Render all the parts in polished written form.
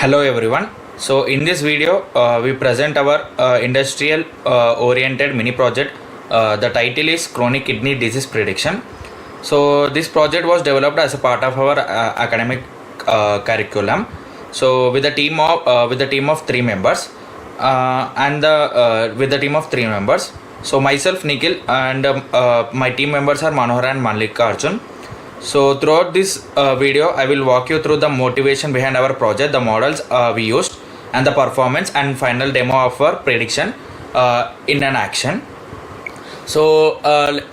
Hello everyone. So in this video we present our industrial oriented mini project. The title is Chronic Kidney Disease Prediction. So this project was developed as a part of our academic curriculum. So with the team of three members with the team of three members. So myself Nikhil and my team members are MANOHAR and MALLIKARJUN. So throughout this video, I will walk you through the motivation behind our project, the models we used, and the performance and final demo of our prediction in an action. So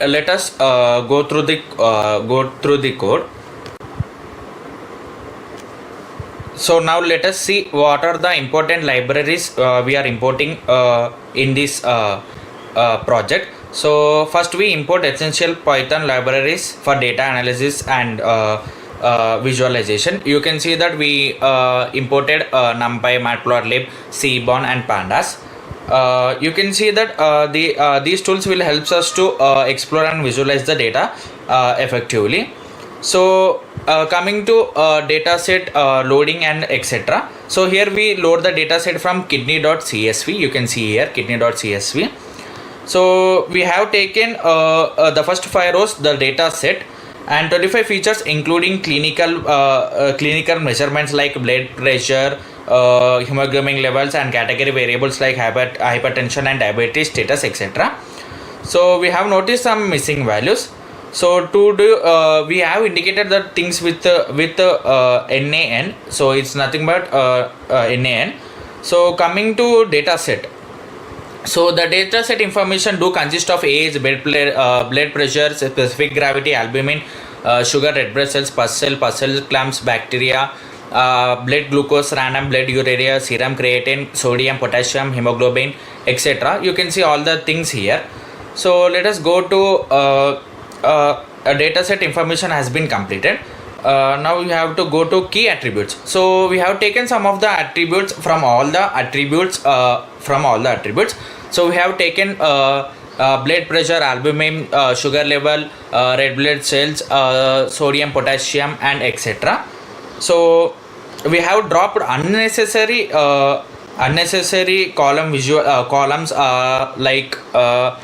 let us go through the code. So now let us see what are the important libraries we are importing in this project. So first we import essential Python libraries for data analysis and visualization. You can see that we imported NumPy, Matplotlib, Seaborn and Pandas. You can see that these tools will help us to explore and visualize the data effectively. So coming to dataset loading and etc. So here we load the dataset from kidney.csv. You can see here kidney.csv. So we have taken the first 5 rows, the data set, and 25 features including clinical measurements like blood pressure, hemoglobin levels, and category variables like hypertension and diabetes status, etc. So we have noticed some missing values. So to do we have indicated the things with NaN. So it's nothing but NaN. So coming to data set. So the data set information do consist of age, blood pressure, specific gravity, albumin, sugar, red blood cells, pus cell clumps, bacteria, blood glucose, random blood urea, serum creatine, sodium, potassium, hemoglobin, etc. You can see all the things here. So let us go to a data set information has been completed. Now we have to go to key attributes. So we have taken some of the attributes from all the attributes. So we have taken blood pressure, albumin, sugar level, red blood cells, sodium, potassium, and etc. So we have dropped unnecessary columns like a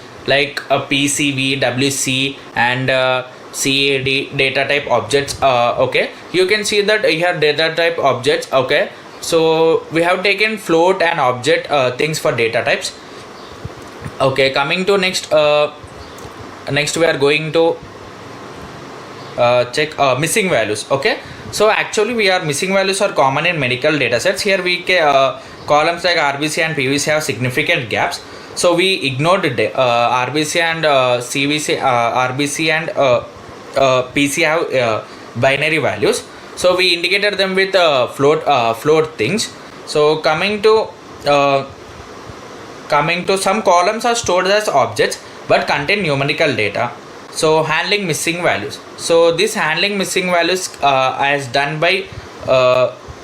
PCV, WC, and CAD data type objects. Okay, you can see that here data type objects. Okay, so we have taken float and object things for data types. Okay, coming to next we are going to check missing values. Okay, so actually we are missing values are common in medical data sets. Here we columns like RBC and PVC have significant gaps. So we ignored RBC and CVC, RBC and PC have binary values. So we indicated them with float things. So coming to some columns are stored as objects but contain numerical data. So handling missing values. So this handling missing values as done by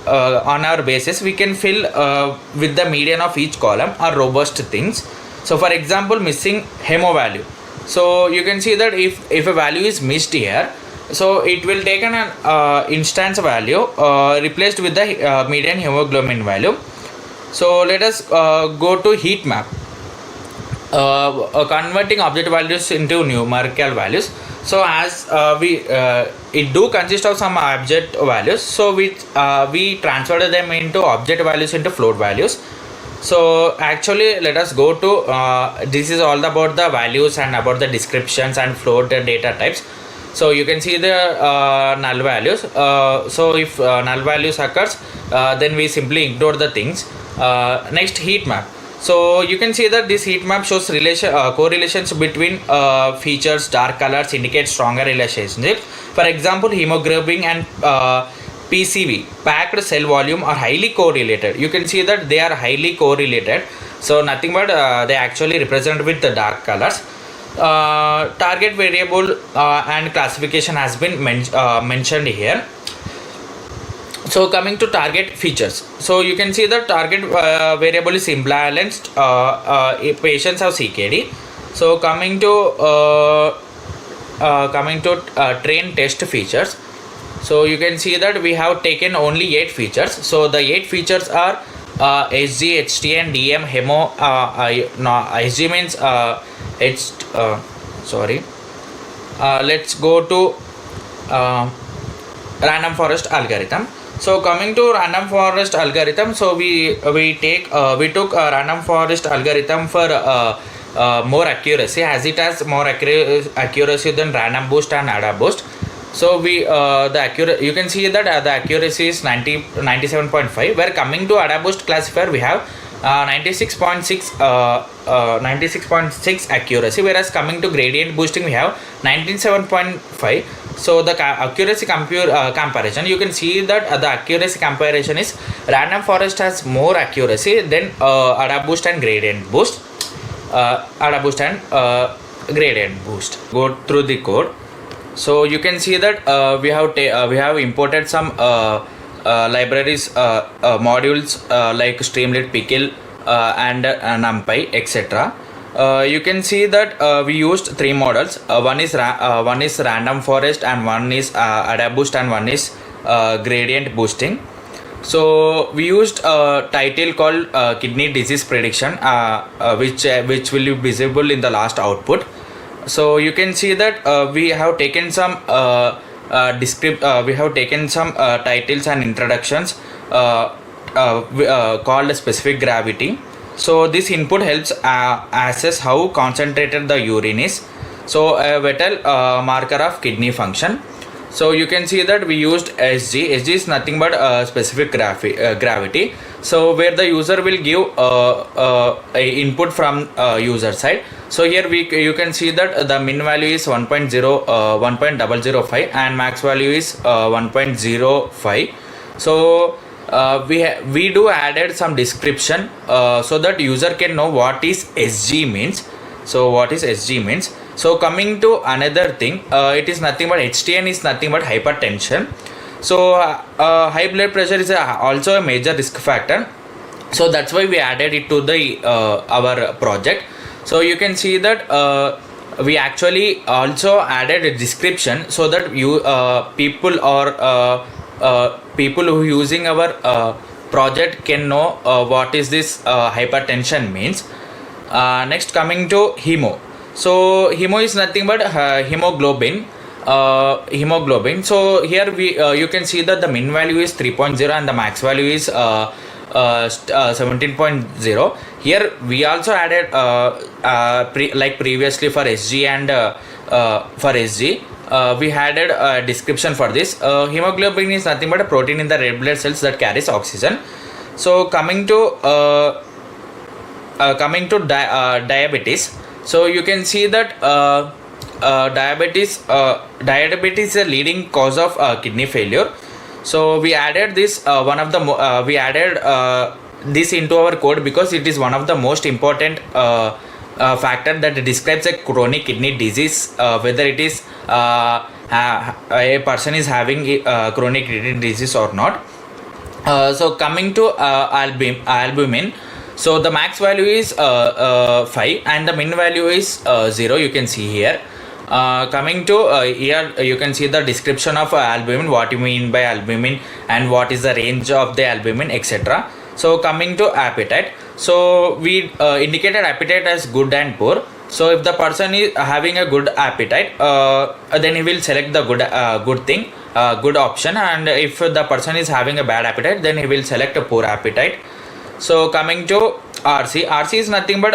on our basis, we can fill with the median of each column are robust things. So for example, missing hemo value. So you can see that if a value is missed here, so it will take an instance value replaced with the median hemoglobin value. So let us go to heat map, converting object values into numerical values. So as it do consist of some object values, so we transferred them into object values into float values. So actually let us go to this is all about the values and about the descriptions and float data types. So you can see the null values. So if null values occurs, then we simply ignore the things. Next, heat map. So you can see that this heat map shows correlations between features. Dark colors indicate stronger relationships. For example, hemoglobin and PCV, packed cell volume, are highly correlated. You can see that they are highly correlated. So nothing but they actually represent with the dark colors. Target variable and classification has been mentioned here. So coming to target features. So you can see the target variable is imbalanced. Patients have CKD. So coming to train test features. So you can see that we have taken only 8 features. So the 8 features are SG, HTN, DM, HEMO. No, SG means sorry. Let's go to random forest algorithm. So coming to random forest algorithm, so we took a random forest algorithm for more accuracy, as it has more accuracy than random boost and ADA boost. So we you can see that the accuracy is 97.5. Where coming to ADA boost classifier, we have 96.6 accuracy, whereas coming to gradient boosting we have 97.5. So the accuracy comparison, you can see that the accuracy comparison is random forest has more accuracy than ADA boost and gradient boost. ADA boost and gradient boost. Go through the code. So you can see that we have imported some libraries, modules like Streamlit, Pickle, and NumPy, etc. You can see that we used 3 models. One is random forest, and one is ADA boost, and one is gradient boosting. So we used a title called kidney disease prediction, which will be visible in the last output. So you can see that we have taken some titles and introductions called specific gravity. So this input helps assess how concentrated the urine is. So a Vettel marker of kidney function. So you can see that we used SG. SG is nothing but specific gravity. So where the user will give a input from user side. So here you can see that the min value is 1.005 and max value is 1.05. So we do added some description so that user can know what is SG means. So what is SG means. So coming to another thing, it is nothing but HTN is nothing but hypertension. So high blood pressure is also a major risk factor. So that's why we added it to the our project. So you can see that we actually also added a description so that you people who using our project can know what is this hypertension means. Next, coming to hemo. So hemo is nothing but hemoglobin. So here you can see that the min value is 3.0 and the max value is 17.0. Here we also added like previously for SG and for SG we added a description for this. Hemoglobin is nothing but a protein in the red blood cells that carries oxygen. So coming to diabetes. So you can see that diabetes is a leading cause of kidney failure. So we added this this into our code because it is one of the most important factor that describes a chronic kidney disease, whether it is a person is having chronic kidney disease or not. So coming to albumin. So the max value is 5 and the min value is 0. You can see here. Coming to here, you can see the description of albumin, what you mean by albumin and what is the range of the albumin, etc. So coming to appetite. So we indicated appetite as good and poor. So if the person is having a good appetite, then he will select the good option, and if the person is having a bad appetite, then he will select a poor appetite. So coming to RC. RC is nothing but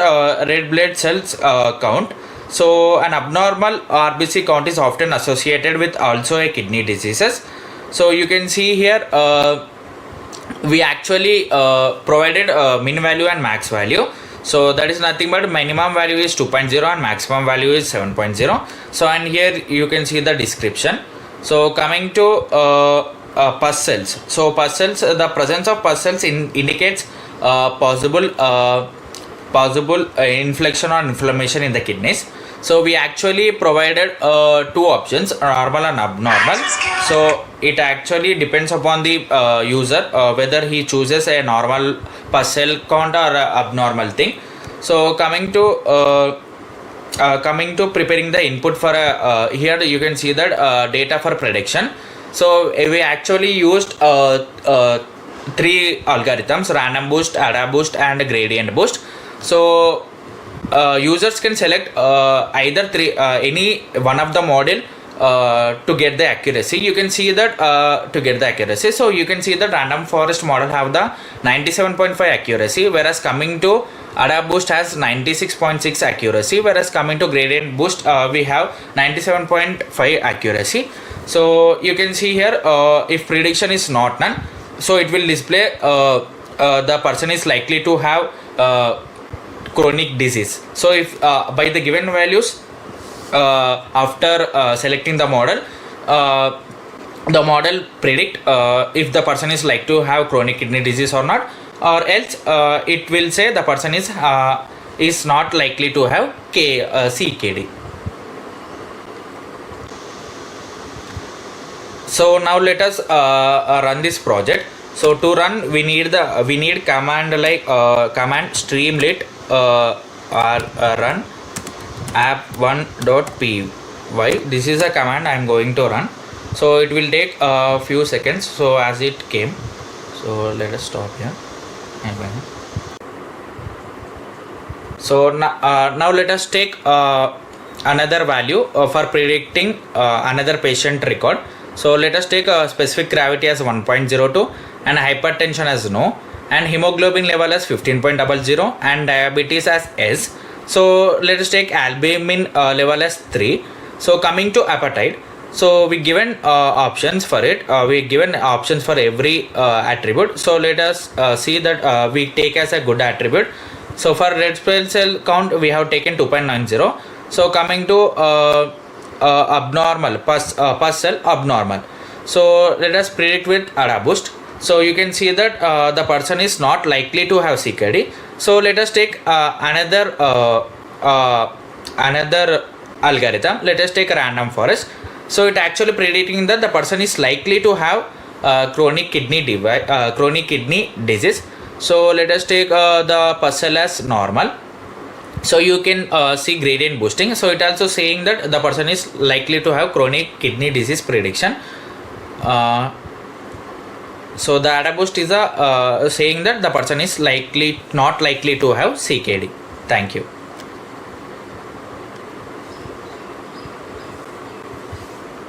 red blood cells count. So an abnormal RBC count is often associated with also a kidney diseases. So you can see here we actually provided min value and max value. So that is nothing but minimum value is 2.0 and maximum value is 7.0. So and here you can see the description. So coming to pus cells. So pus cells, the presence of pus cells indicates possible infection or inflammation in the kidneys. So we actually provided 2 options, normal and abnormal. So it actually depends upon the user whether he chooses a normal pus cell count or abnormal thing. So coming to preparing the input for here you can see that data for prediction. So we actually used three algorithms: random boost, ADA boost, and gradient boost. So users can select either three any one of the model to get the accuracy. You can see that to get the accuracy, so you can see that random forest model have the 97.5 accuracy, whereas coming to ADA boost has 96.6 accuracy, whereas coming to gradient boost we have 97.5 accuracy. So you can see here if prediction is not none, so it will display the person is likely to have chronic disease. So if by the given values after selecting the model predict if the person is like to have chronic kidney disease or not, or else it will say the person is not likely to have CKD. So now let us run this project. So to run we need command like command streamlit run app1.py. This is a command I am going to run, so it will take a few seconds, so as it came. So let us stop here. So now let us take another value for predicting another patient record. So let us take a specific gravity as 1.02 and hypertension as no, and hemoglobin level as 15.00 and diabetes as S. So let us take albumin level as 3. So coming to appetite, so we given options for it. We given options for every attribute. So let us see that we take as a good attribute. So for red blood cell count we have taken 2.90. So coming to abnormal pus cell abnormal. So let us predict with ADA boost. So you can see that the person is not likely to have CKD. So let us take another algorithm. Let us take a random forest. So it actually predicting that the person is likely to have chronic kidney disease. So let us take the pus cell as normal. So you can see gradient boosting. So it also saying that the person is likely to have chronic kidney disease prediction. So the ADA boost is saying that the person is not likely to have CKD. Thank you.